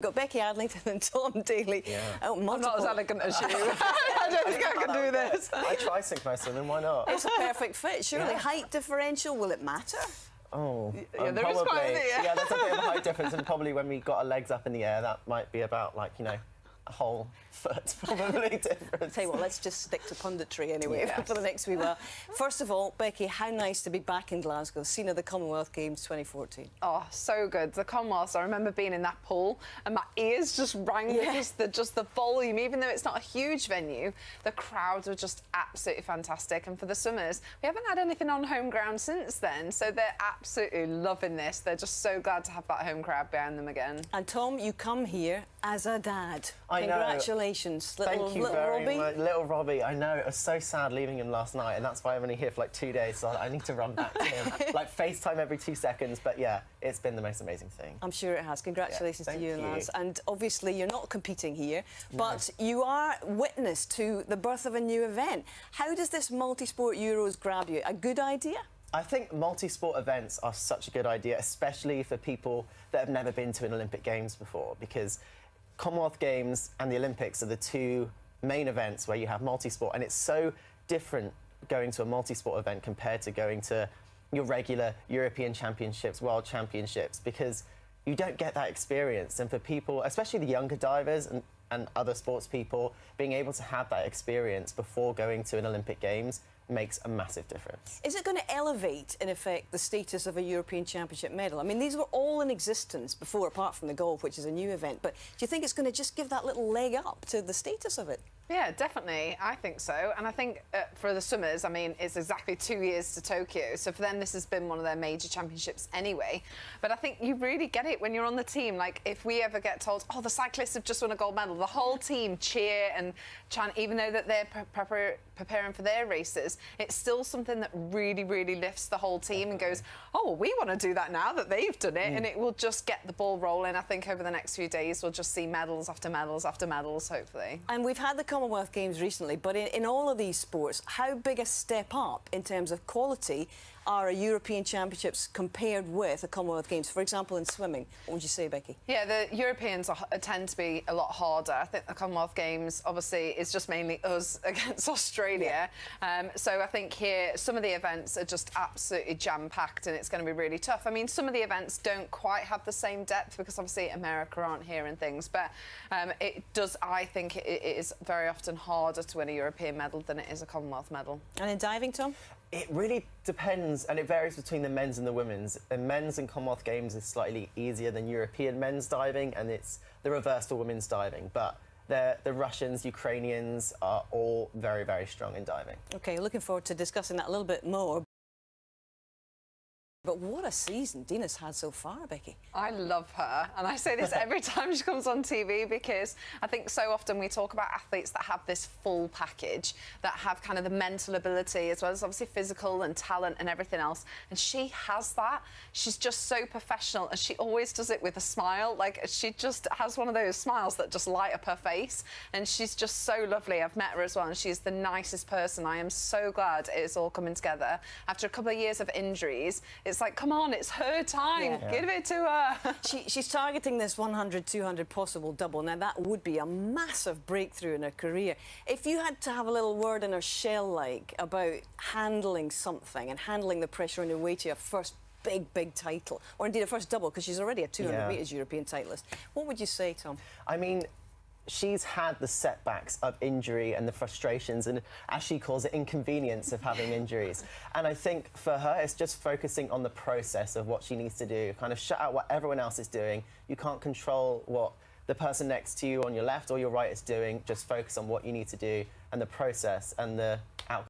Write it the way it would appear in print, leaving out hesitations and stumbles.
Got Becky Adlington and Tom Daly. Yeah. Oh, I'm not as elegant as you. I don't think I can do this. I try synchronized swimming, why not? It's a perfect fit. Surely height differential, will it matter? Oh, Yeah, there is probably. quite a bit, yeah. Yeah, there's a bit of a height difference, and probably when we got our legs up in the air, that might be about, like, you know, a whole foot probably difference. Tell you what, let's just stick to punditry anyway Yes. for the next wee while. First of all, Becky, how nice to be back in Glasgow, scene of the Commonwealth Games 2014. Oh, so good. The Commonwealth, I remember being in that pool and my ears just rang with just the volume. Even though it's not a huge venue, the crowds were just absolutely fantastic. And for the swimmers, we haven't had anything on home ground since then, so they're absolutely loving this. They're just so glad to have that home crowd behind them again. And Tom, you come here as a dad. I know. Congratulations, Thank you little very Robbie. much. Little Robbie, I know. It was so sad leaving him last night, and that's why I'm only here for like 2 days, so I need to run back to him. Like FaceTime every 2 seconds, but yeah, it's been the most amazing thing. I'm sure it has. Congratulations to thank you and you. Lance. And obviously you're not competing here, but you are witness to the birth of a new event. How does this multi-sport Euros grab you? A good idea? I think multi-sport events are such a good idea, especially for people that have never been to an Olympic Games before, because Commonwealth Games and the Olympics are the two main events where you have multi-sport, and it's so different going to a multi-sport event compared to going to your regular European Championships, World Championships, because you don't get that experience. And for people, especially the younger divers and other sports people, being able to have that experience before going to an Olympic Games makes a massive difference. Is it going to elevate, in effect, the status of a European Championship medal? I mean, these were all in existence before, apart from the golf, which is a new event. But do you think it's going to just give that little leg up to the status of it? Yeah, definitely. I think so. And I think for the swimmers, I mean, it's exactly 2 years to Tokyo. So for them, this has been one of their major championships anyway. But I think you really get it when you're on the team. Like, if we ever get told, oh, the cyclists have just won a gold medal, the whole team cheer and chant, even though that they're preparing for their races. It's still something that really, really lifts the whole team and goes, oh, well, we want to do that now that they've done it. And it will just get the ball rolling. I think over the next few days, we'll just see medals after medals after medals, hopefully. And we've had the Commonwealth Games recently, but in all of these sports, how big a step up in terms of quality are European Championships compared with the Commonwealth Games? For example, in swimming, what would you say, Becky? Yeah, the Europeans tend to be a lot harder. I think the Commonwealth Games, obviously, is just mainly us against Australia. So I think here, some of the events are just absolutely jam-packed and it's going to be really tough. I mean, some of the events don't quite have the same depth because, obviously, America aren't here and things. But it does, I think, it is very often harder to win a European medal than it is a Commonwealth medal. And in diving, Tom? It really depends, and it varies between the men's and the women's. The men's in Commonwealth Games is slightly easier than European men's diving, and it's the reverse for women's diving. But the Russians, Ukrainians are all very, very strong in diving. OK, looking forward to discussing that a little bit more. But what a season Dina's had so far, Becky. I love her, and I say this every time she comes on TV because I think so often we talk about athletes that have this full package, that have kind of the mental ability as well as obviously physical and talent and everything else, and she has that. She's just so professional, and she always does it with a smile. Like, she just has one of those smiles that just light up her face, and she's just so lovely. I've met her as well, and she's the nicest person. I am so glad it's all coming together. After a couple of years of injuries, it's like, come on, it's her time. Yeah. Give it to her. She's targeting this 100, 200 possible double. Now, that would be a massive breakthrough in her career. If you had to have a little word in her shell, like, about handling something and handling the pressure on your way to your first big title, or indeed a first double, because she's already a 200 metres European titleist, what would you say, Tom? I mean, she's had the setbacks of injury and the frustrations and, as she calls it, inconvenience of having injuries. And I think for her, it's just focusing on the process of what she needs to do, kind of shut out what everyone else is doing. You can't control what the person next to you on your left or your right is doing. Just focus on what you need to do and the process and the outcome.